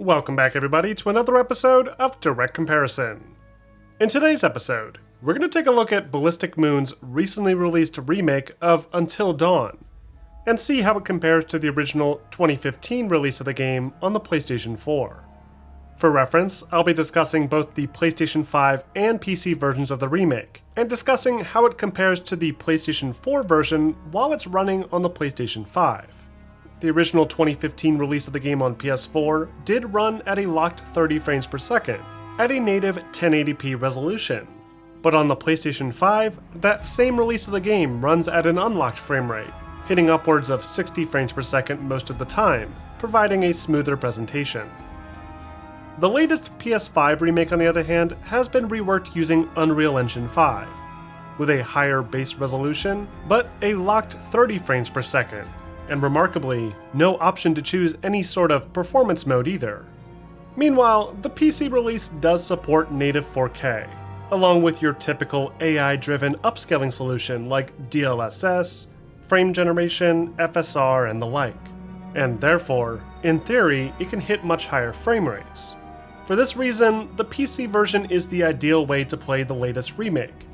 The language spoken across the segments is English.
Welcome back everybody to another episode of Direct Comparison. In today's episode, we're going to take a look at Ballistic Moon's recently released remake of Until Dawn, and see how it compares to the original 2015 release of the game on the PlayStation 4. For reference, I'll be discussing both the PlayStation 5 and PC versions of the remake, and discussing how it compares to the PlayStation 4 version while it's running on the PlayStation 5. The original 2015 release of the game on PS4 did run at a locked 30 frames per second, at a native 1080p resolution. But on the PlayStation 5, that same release of the game runs at an unlocked frame rate, hitting upwards of 60 frames per second most of the time, providing a smoother presentation. The latest PS5 remake, on the other hand, has been reworked using Unreal Engine 5, with a higher base resolution, but a locked 30 frames per second, and remarkably, no option to choose any sort of performance mode either. Meanwhile, the PC release does support native 4K, along with your typical AI-driven upscaling solution like DLSS, frame generation, FSR, and the like. And therefore, in theory, it can hit much higher frame rates. For this reason, the PC version is the ideal way to play the latest remake,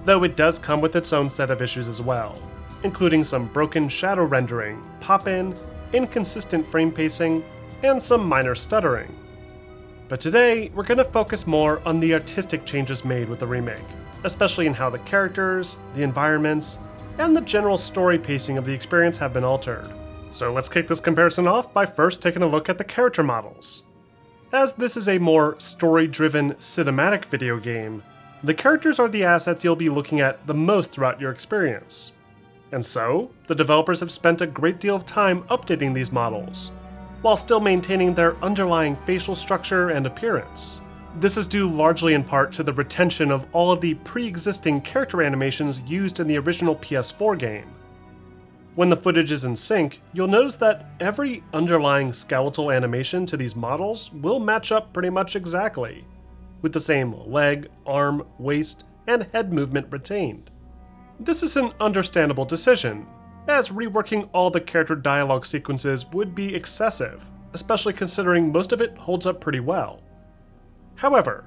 though it does come with its own set of issues as well, including some broken shadow rendering, pop-in, inconsistent frame pacing, and some minor stuttering. But today, we're going to focus more on the artistic changes made with the remake, especially in how the characters, the environments, and the general story pacing of the experience have been altered. So let's kick this comparison off by first taking a look at the character models. As this is a more story-driven cinematic video game, the characters are the assets you'll be looking at the most throughout your experience. And so, the developers have spent a great deal of time updating these models, while still maintaining their underlying facial structure and appearance. This is due largely in part to the retention of all of the pre-existing character animations used in the original PS4 game. When the footage is in sync, you'll notice that every underlying skeletal animation to these models will match up pretty much exactly, with the same leg, arm, waist, and head movement retained. This is an understandable decision, as reworking all the character dialogue sequences would be excessive, especially considering most of it holds up pretty well. However,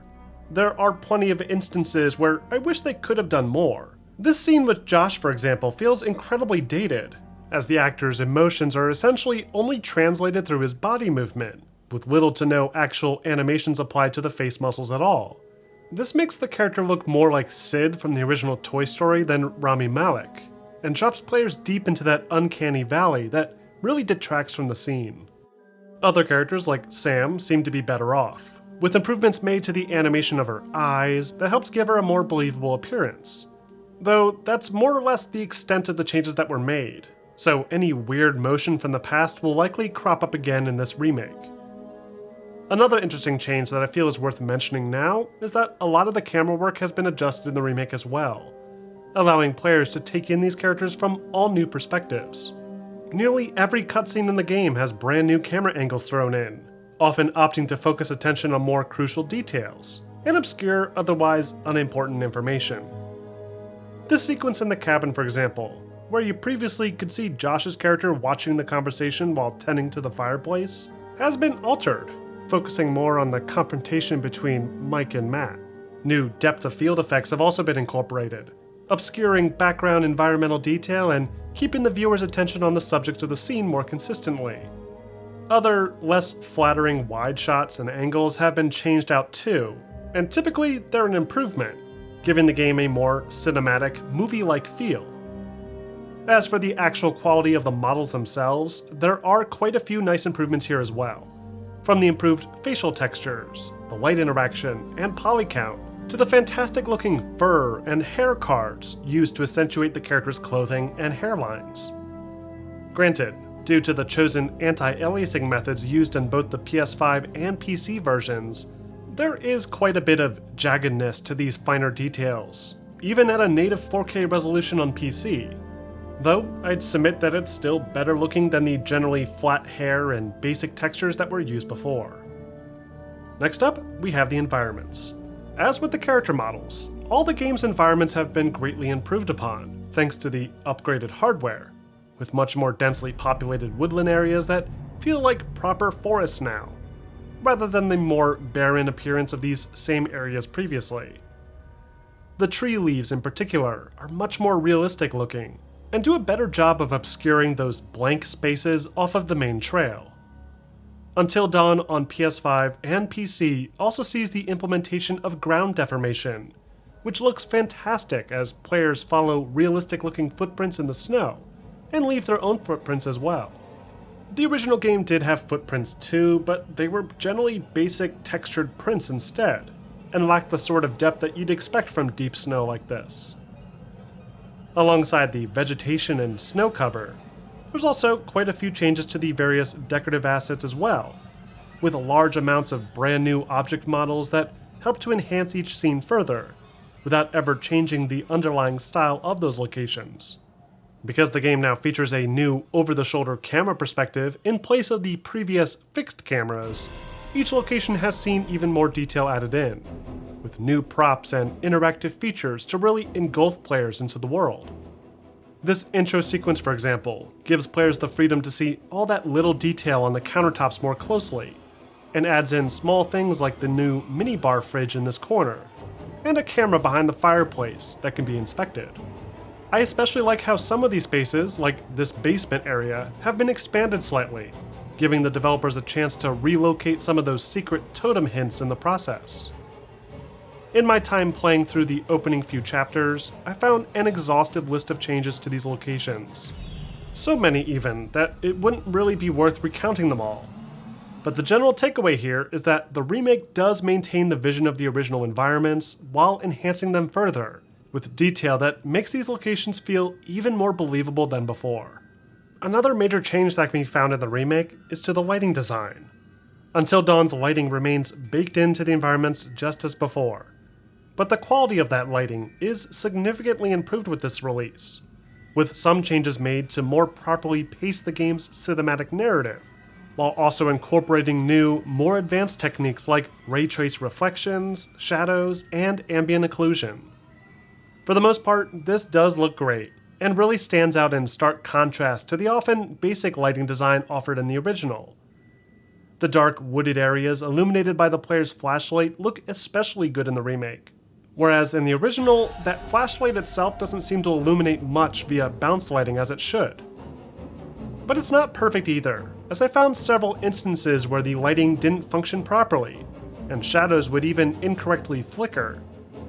there are plenty of instances where I wish they could have done more. This scene with Josh, for example, feels incredibly dated, as the actor's emotions are essentially only translated through his body movement, with little to no actual animations applied to the face muscles at all. This makes the character look more like Sid from the original Toy Story than Rami Malek, and drops players deep into that uncanny valley that really detracts from the scene. Other characters like Sam seem to be better off, with improvements made to the animation of her eyes that helps give her a more believable appearance. Though that's more or less the extent of the changes that were made, so any weird motion from the past will likely crop up again in this remake. Another interesting change that I feel is worth mentioning now is that a lot of the camera work has been adjusted in the remake as well, allowing players to take in these characters from all new perspectives. Nearly every cutscene in the game has brand new camera angles thrown in, often opting to focus attention on more crucial details, and obscure otherwise unimportant information. This sequence in the cabin, for example, where you previously could see Josh's character watching the conversation while tending to the fireplace, has been altered, focusing more on the confrontation between Mike and Matt. New depth of field effects have also been incorporated, obscuring background environmental detail and keeping the viewer's attention on the subject of the scene more consistently. Other, less flattering wide shots and angles have been changed out too, and typically they're an improvement, giving the game a more cinematic, movie-like feel. As for the actual quality of the models themselves, there are quite a few nice improvements here as well. From the improved facial textures, the light interaction, and poly count, to the fantastic looking fur and hair cards used to accentuate the character's clothing and hairlines. Granted, due to the chosen anti-aliasing methods used in both the PS5 and PC versions, there is quite a bit of jaggedness to these finer details, even at a native 4K resolution on PC. Though I'd submit that it's still better looking than the generally flat hair and basic textures that were used before. Next up, we have the environments. As with the character models, all the game's environments have been greatly improved upon, thanks to the upgraded hardware, with much more densely populated woodland areas that feel like proper forests now. rather than the more barren appearance of these same areas previously. The tree leaves in particular are much more realistic looking, and do a better job of obscuring those blank spaces off of the main trail. Until Dawn on PS5 and PC also sees the implementation of ground deformation, which looks fantastic as players follow realistic looking footprints in the snow, and leave their own footprints as well. The original game did have footprints too, but they were generally basic textured prints instead, and lacked the sort of depth that you'd expect from deep snow like this. Alongside the vegetation and snow cover, there's also quite a few changes to the various decorative assets as well, with large amounts of brand new object models that help to enhance each scene further, without ever changing the underlying style of those locations. Because the game now features a new over-the-shoulder camera perspective in place of the previous fixed cameras, each location has seen even more detail added in, with new props and interactive features to really engulf players into the world. This intro sequence, for example, gives players the freedom to see all that little detail on the countertops more closely, and adds in small things like the new minibar fridge in this corner, and a camera behind the fireplace that can be inspected. I especially like how some of these spaces, like this basement area, have been expanded slightly, giving the developers a chance to relocate some of those secret totem hints in the process. In my time playing through the opening few chapters, I found an exhaustive list of changes to these locations. So many even, that it wouldn't really be worth recounting them all. But the general takeaway here is that the remake does maintain the vision of the original environments while enhancing them further, with detail that makes these locations feel even more believable than before. Another major change that can be found in the remake is to the lighting design. Until Dawn's lighting remains baked into the environments just as before, but the quality of that lighting is significantly improved with this release, with some changes made to more properly pace the game's cinematic narrative, while also incorporating new, more advanced techniques like ray trace reflections, shadows, and ambient occlusion. For the most part, this does look great, and really stands out in stark contrast to the often basic lighting design offered in the original. The dark, wooded areas illuminated by the player's flashlight look especially good in the remake, whereas in the original, that flashlight itself doesn't seem to illuminate much via bounce lighting as it should. But it's not perfect either, as I found several instances where the lighting didn't function properly, and shadows would even incorrectly flicker,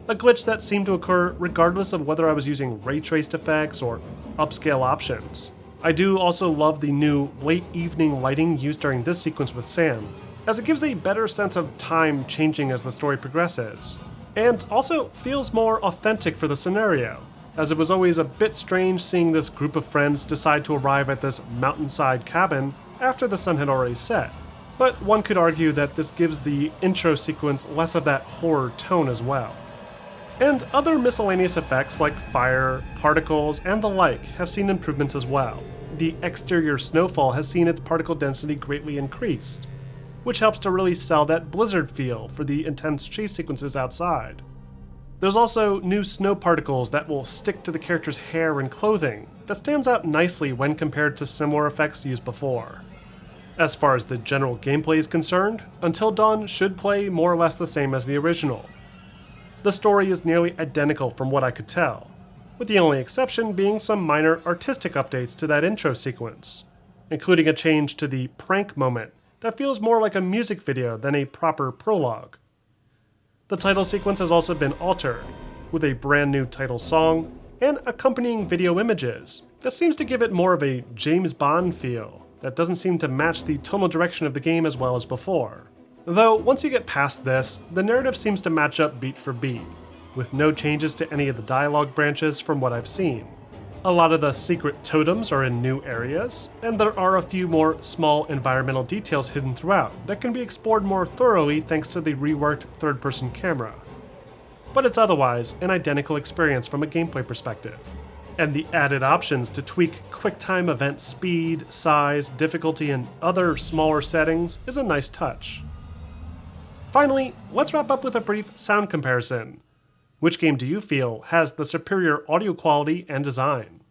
a glitch that seemed to occur regardless of whether I was using ray traced effects or upscale options. I do also love the new late evening lighting used during this sequence with Sam, as it gives a better sense of time changing as the story progresses, and also feels more authentic for the scenario, as it was always a bit strange seeing this group of friends decide to arrive at this mountainside cabin after the sun had already set. But one could argue that this gives the intro sequence less of that horror tone as well. And other miscellaneous effects like fire, particles, and the like have seen improvements as well. The exterior snowfall has seen its particle density greatly increased, which helps to really sell that blizzard feel for the intense chase sequences outside. There's also new snow particles that will stick to the character's hair and clothing that stands out nicely when compared to similar effects used before. As far as the general gameplay is concerned, Until Dawn should play more or less the same as the original. The story is nearly identical from what I could tell, with the only exception being some minor artistic updates to that intro sequence, including a change to the prank moment that feels more like a music video than a proper prologue. The title sequence has also been altered, with a brand new title song and accompanying video images that seems to give it more of a James Bond feel that doesn't seem to match the tonal direction of the game as well as before. Though, once you get past this, the narrative seems to match up beat for beat, with no changes to any of the dialogue branches from what I've seen. A lot of the secret totems are in new areas, and there are a few more small environmental details hidden throughout that can be explored more thoroughly thanks to the reworked third-person camera. But it's otherwise an identical experience from a gameplay perspective. And the added options to tweak QuickTime event speed, size, difficulty, and other smaller settings is a nice touch. Finally, let's wrap up with a brief sound comparison. Which game do you feel has the superior audio quality and design?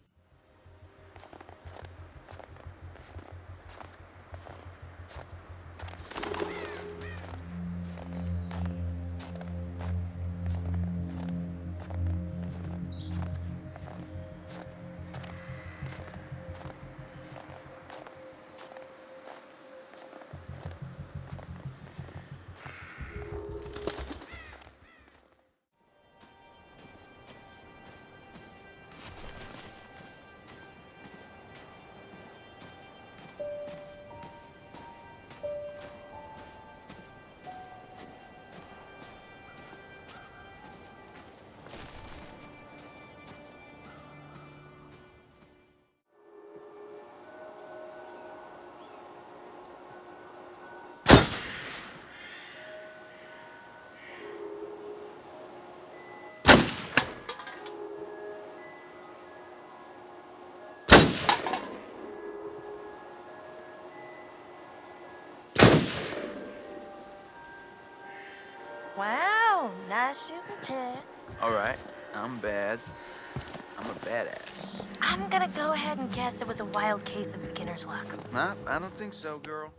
nice shooting tits. All right, I'm bad. I'm a badass. I'm gonna go ahead and guess it was a wild case of beginner's luck. Nah, I don't think so, girl.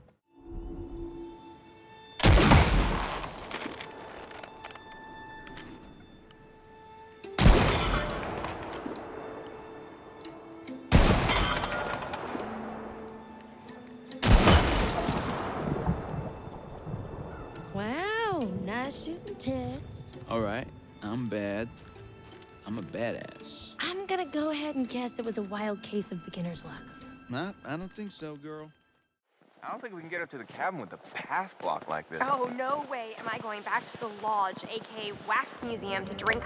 Wow, nice shooting tits. All right, I'm bad. I'm a badass. I'm gonna go ahead and guess it was a wild case of beginner's luck. Nah, I don't think so, girl. I don't think we can get up to the cabin with a path block like this. Oh, no way am I going back to the lodge, aka Wax Museum, to drink.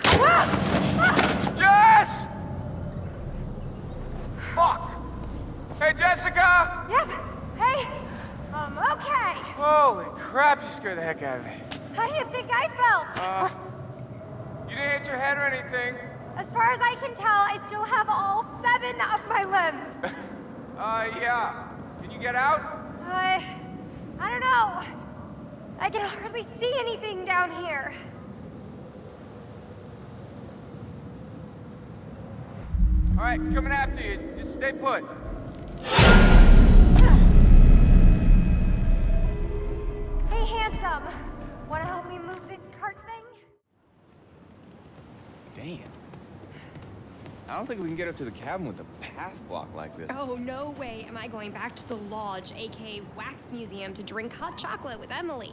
Jess! Fuck! Hey, Jessica! Yep. Hey, okay. Holy crap, you scared the heck out of me. How do you think I felt? You didn't hit your head or anything. As far as I can tell, I still have all 7 of my limbs. Yeah. Can you get out? I don't know. I can hardly see anything down here. All right, coming after you. Just stay put. Hey, handsome. Wanna help me move this cart thing? Damn. I don't think we can get up to the cabin with a path block like this. Oh, no way am I going back to the lodge, aka Wax Museum, to drink hot chocolate with Emily.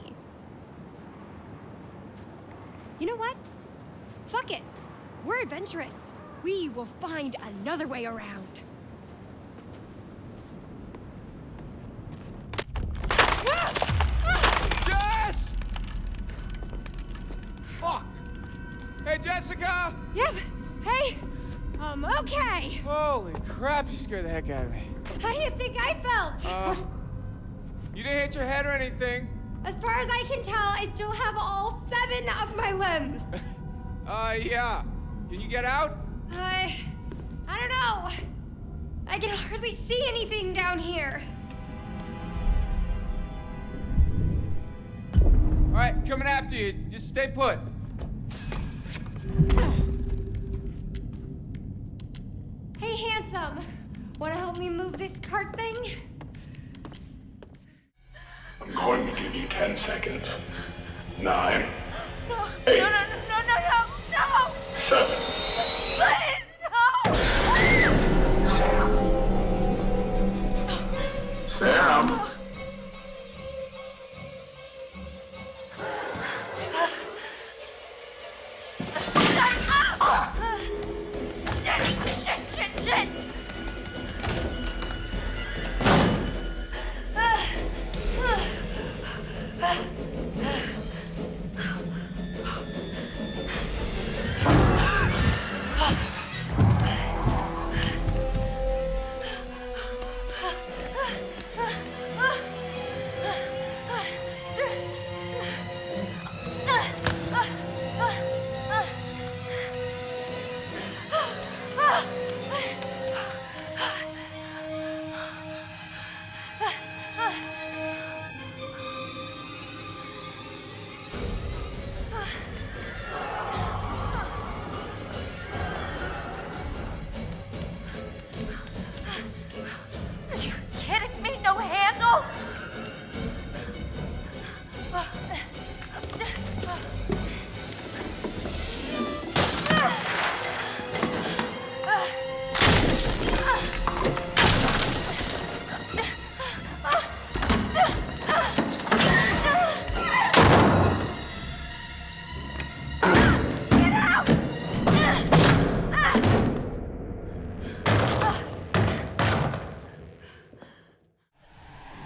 You know what? Fuck it. We're adventurous. We will find another way around. Jess! Fuck! Hey, Jessica! Yep. Hey, okay. Holy crap, you scared the heck out of me. How do you think I felt? You didn't hit your head or anything. As far as I can tell, I still have all 7 of my limbs. Yeah. Can you get out? I don't know. I can hardly see anything down here. All right, coming after you. Just stay put. Hey, handsome. Wanna help me move this cart thing? I'm going to give you 10 seconds. 9, No. 8, No. 7. Please, no. Sam. Shit. Are you kidding me? No handle?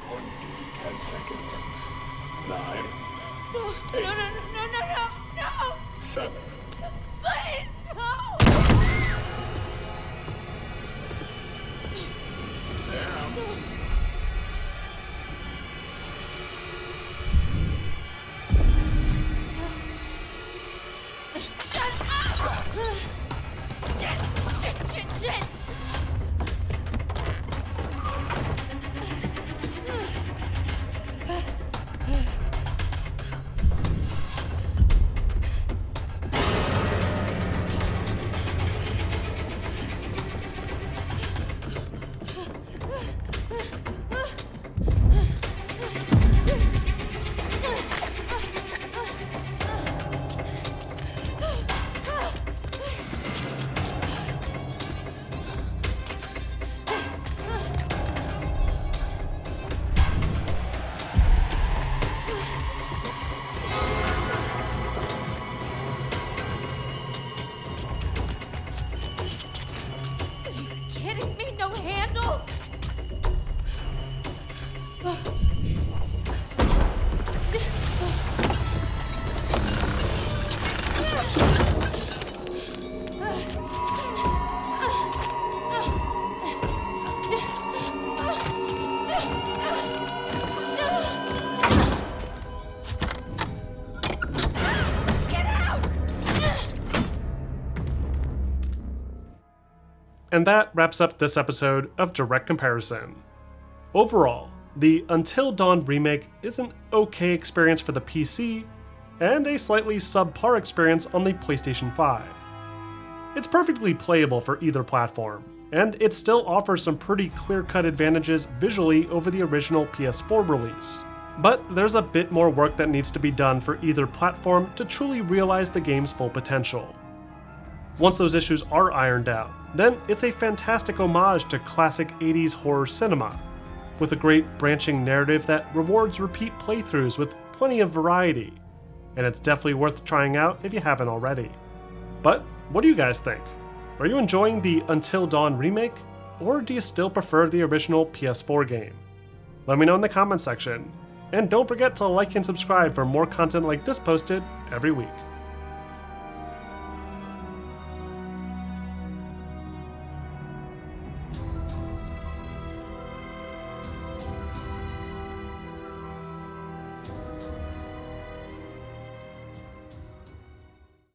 Going to give you 10 seconds. 9, No. 7. Please, no. Sam. Shut up! Shit. Kidding me? No handle? Get out! And that wraps up this episode of Direct Comparison. Overall, the Until Dawn Remake is an okay experience for the PC, and a slightly subpar experience on the PlayStation 5. It's perfectly playable for either platform, and it still offers some pretty clear-cut advantages visually over the original PS4 release. But there's a bit more work that needs to be done for either platform to truly realize the game's full potential. Once those issues are ironed out, then it's a fantastic homage to classic 80s horror cinema, with a great branching narrative that rewards repeat playthroughs with plenty of variety, and it's definitely worth trying out if you haven't already. But what do you guys think? Are you enjoying the Until Dawn remake, or do you still prefer the original PS4 game? Let me know in the comments section, and don't forget to like and subscribe for more content like this posted every week.